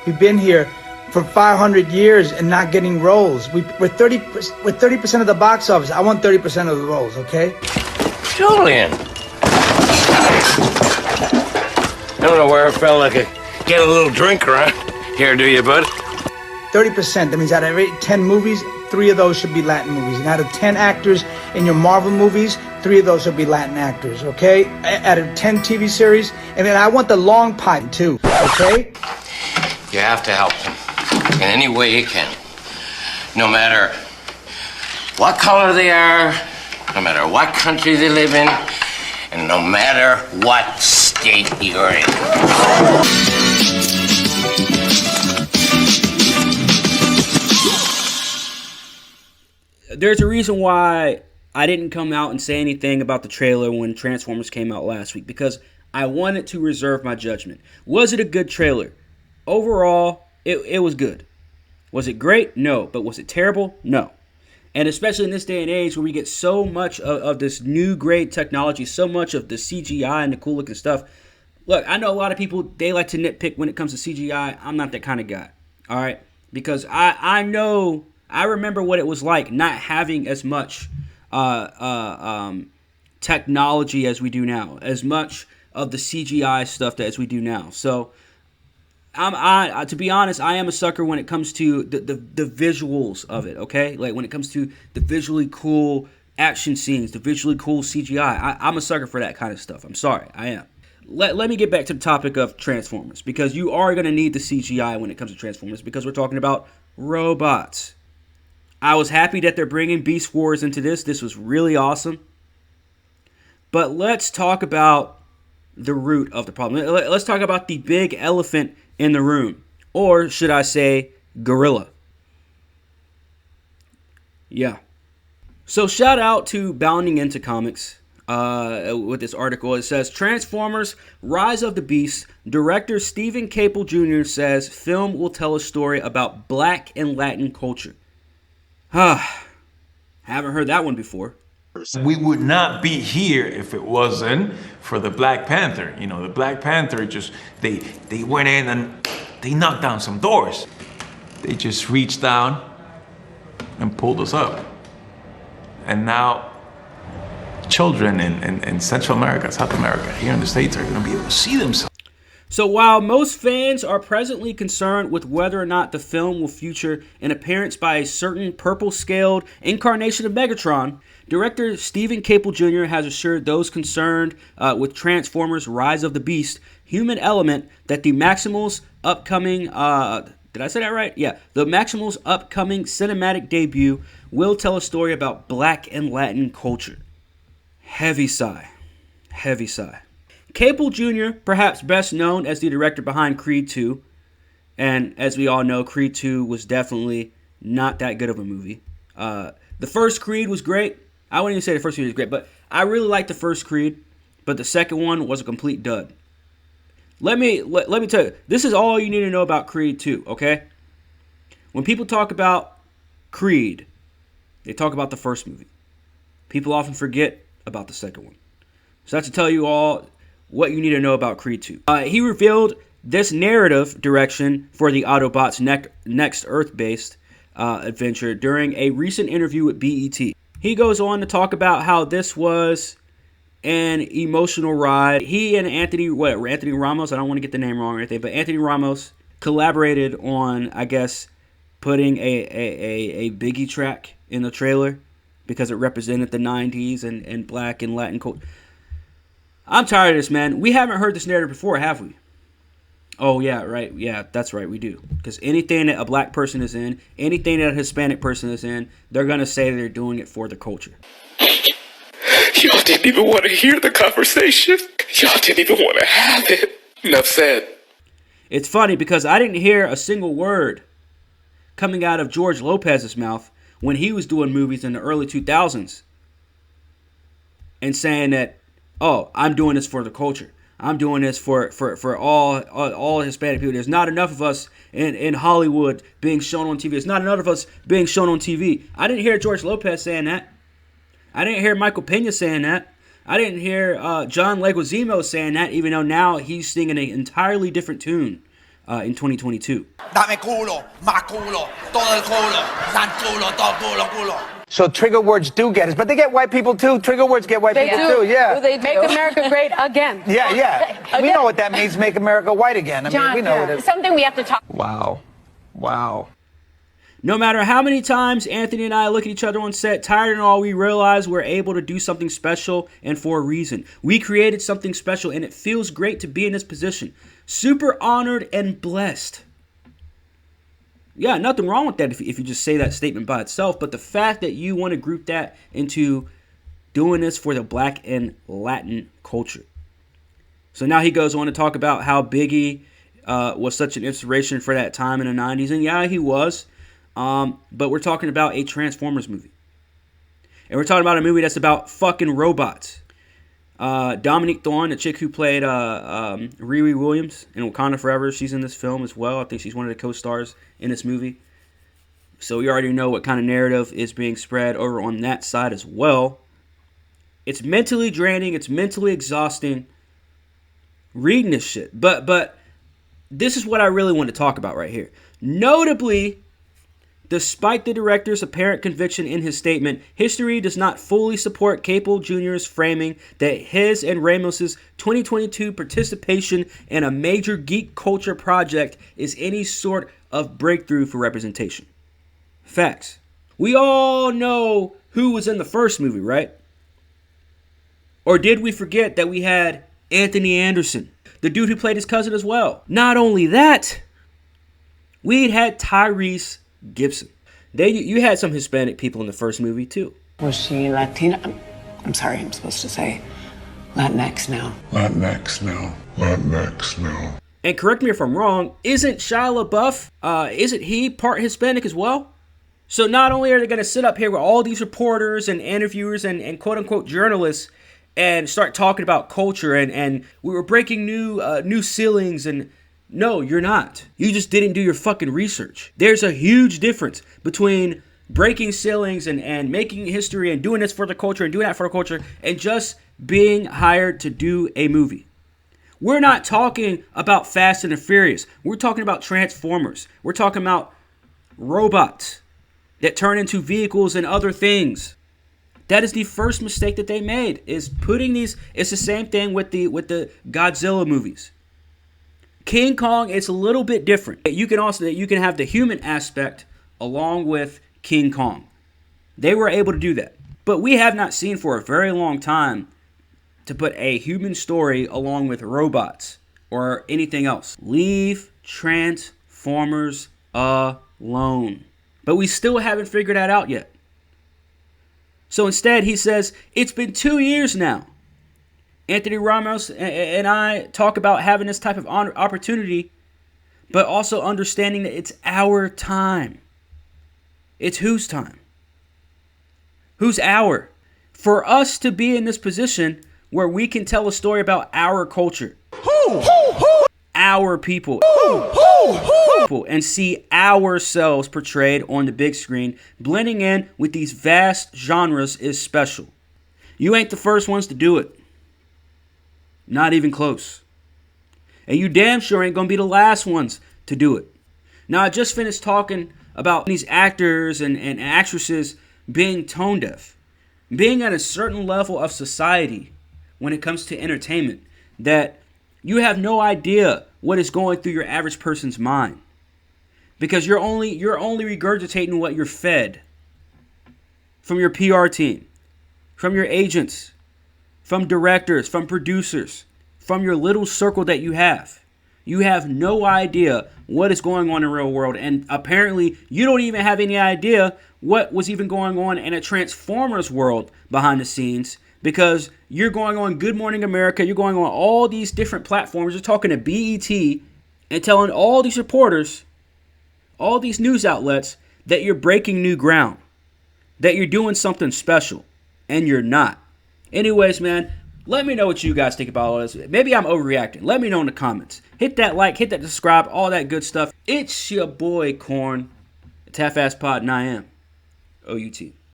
We've been here for 500 years and not getting roles. We're 30% of the box office. I want 30% of the roles, okay? Julian. I don't know where a fella could get a little drink around here, do you, bud? 30%. That means out of every 10 movies, 3 of those should be Latin movies. And out of 10 actors in your Marvel movies, 3 of those should be Latin actors, okay? Out of 10 TV series, and then I want the long pipe too, okay? You have to help them in any way you can. No matter what color they are, no matter what country they live in, and no matter what state you're in. There's a reason why I didn't come out and say anything about the trailer when Transformers came out last week, because I wanted to reserve my judgment. Was it a good trailer? Overall, it was good. Was it great? No. But was it terrible? No. And especially in this day and age where we get so much of this new grade technology, so much of the CGI and the cool looking stuff. Look, I know a lot of people, they like to nitpick when it comes to CGI. I'm not that kind of guy. All right? Because I remember what it was like not having as much technology as we do now, as much of the CGI stuff as we do now. So, to be honest, I am a sucker when it comes to the visuals of it, okay? Like, when it comes to the visually cool action scenes, the visually cool CGI, I'm a sucker for that kind of stuff. I'm sorry, I am. Let me get back to the topic of Transformers, because you are going to need the CGI when it comes to Transformers, because we're talking about robots. I was happy that they're bringing Beast Wars into this. This was really awesome. But let's talk about the root of the problem. Let's talk about the big elephant in the room. Or should I say, gorilla. Yeah. So shout out to Bounding Into Comics with this article. It says, Transformers Rise of the Beast, director Stephen Caple Jr. says film will tell a story about Black and Latin culture. Haven't heard that one before. We would not be here if it wasn't for the Black Panther. You know, the Black Panther just, they went in and they knocked down some doors. They just reached down and pulled us up. And now children in Central America, South America, here in the States are gonna be able to see themselves. So while most fans are presently concerned with whether or not the film will feature an appearance by a certain purple-scaled incarnation of Megatron, director Stephen Caple Jr. has assured those concerned with Transformers Rise of the Beast human element that the Maximals' upcoming, did I say that right? Yeah, the Maximals' upcoming cinematic debut will tell a story about Black and Latin culture. Heavy sigh. Heavy sigh. Caple Jr., perhaps best known as the director behind Creed 2, and as we all know, Creed 2 was definitely not that good of a movie. The first Creed was great. I wouldn't even say the first Creed was great, but I really liked the first Creed, but the second one was a complete dud. Let me tell you, this is all you need to know about Creed 2, okay? When people talk about Creed, they talk about the first movie. People often forget about the second one. So that's to tell you all what you need to know about Creed 2. He revealed this narrative direction for the Autobots' next Earth-based adventure during a recent interview with BET. He goes on to talk about how this was an emotional ride. He and Anthony Ramos, I don't want to get the name wrong or anything, but Anthony Ramos collaborated on, I guess, putting a Biggie track in the trailer because it represented the 90s and Black and Latin culture. I'm tired of this, man. We haven't heard this narrative before, have we? Oh, yeah, right. Yeah, that's right, we do. Because anything that a black person is in, anything that a Hispanic person is in, they're going to say they're doing it for the culture. Y'all didn't even want to hear the conversation. Y'all didn't even want to have it. Enough said. It's funny because I didn't hear a single word coming out of George Lopez's mouth when he was doing movies in the early 2000s and saying that, oh, I'm doing this for the culture. I'm doing this for all Hispanic people. There's not enough of us in Hollywood being shown on TV. There's not enough of us being shown on TV. I didn't hear George Lopez saying that. I didn't hear Michael Pena saying that. I didn't hear John Leguizamo saying that, even though now he's singing an entirely different tune in 2022. Dame culo, más culo, todo el culo, san culo, todo culo, culo. So trigger words do get us, but they get white people too. Trigger words get white people too. Yeah. They make America great again. Yeah. We know what that means. Make America white again. I mean, we know what it is. Something we have to talk. Wow. No matter how many times Anthony and I look at each other on set, tired and all, we realize we're able to do something special and for a reason. We created something special and it feels great to be in this position. Super honored and blessed. Yeah, nothing wrong with that if you just say that statement by itself, but the fact that you want to group that into doing this for the Black and Latin culture. So now he goes on to talk about how Biggie was such an inspiration for that time in the 90s, and yeah, he was. But we're talking about a Transformers movie. And we're talking about a movie that's about fucking robots. Dominique Thorne, the chick who played Riri Williams in Wakanda Forever, she's in this film as well. I think she's one of the co-stars in this movie. So we already know what kind of narrative is being spread over on that side as well. It's mentally draining. It's mentally exhausting reading this shit. But this is what I really want to talk about right here. Notably, despite the director's apparent conviction in his statement, history does not fully support Capel Jr.'s framing that his and Ramos's 2022 participation in a major geek culture project is any sort of breakthrough for representation. Facts. We all know who was in the first movie, right? Or did we forget that we had Anthony Anderson, the dude who played his cousin as well? Not only that, we had Tyrese Gibson. You had some Hispanic people in the first movie too. Was she Latina? I'm sorry, I'm supposed to say Latinx now. Latinx now. And correct me if I'm wrong, isn't Shia LaBeouf, isn't he part Hispanic as well? So not only are they going to sit up here with all these reporters and interviewers and quote-unquote journalists and start talking about culture and we were breaking new ceilings and no, you're not. You just didn't do your fucking research. There's a huge difference between breaking ceilings and making history and doing this for the culture and doing that for the culture and just being hired to do a movie. We're not talking about Fast and the Furious. We're talking about Transformers. We're talking about robots that turn into vehicles and other things. That is the first mistake that they made, is putting these. It's the same thing with the Godzilla movies. King Kong is a little bit different. You can have the human aspect along with King Kong. They were able to do that. But we have not seen for a very long time to put a human story along with robots or anything else. Leave Transformers alone. But we still haven't figured that out yet. So instead, he says, it's been 2 years now. Anthony Ramos and I talk about having this type of opportunity, but also understanding that it's our time. It's whose time? Whose hour? For us to be in this position where we can tell a story about our culture. Our people. And see ourselves portrayed on the big screen, blending in with these vast genres is special. You ain't the first ones to do it. Not even close. And you damn sure ain't gonna be the last ones to do it. Now, I just finished talking about these actors and actresses being tone deaf. Being at a certain level of society when it comes to entertainment that you have no idea what is going through your average person's mind. Because you're only regurgitating what you're fed from your PR team, from your agents, from directors, from producers, from your little circle that you have. You have no idea what is going on in the real world. And apparently, you don't even have any idea what was even going on in a Transformers world behind the scenes. Because you're going on Good Morning America, you're going on all these different platforms, you're talking to BET and telling all these reporters, all these news outlets, that you're breaking new ground, that you're doing something special, and you're not. Anyways, man, let me know what you guys think about all this. Maybe I'm overreacting. Let me know in the comments. Hit that like, hit that subscribe, all that good stuff. It's your boy, Corn. It's Half-Ass Pod, and I am OUT.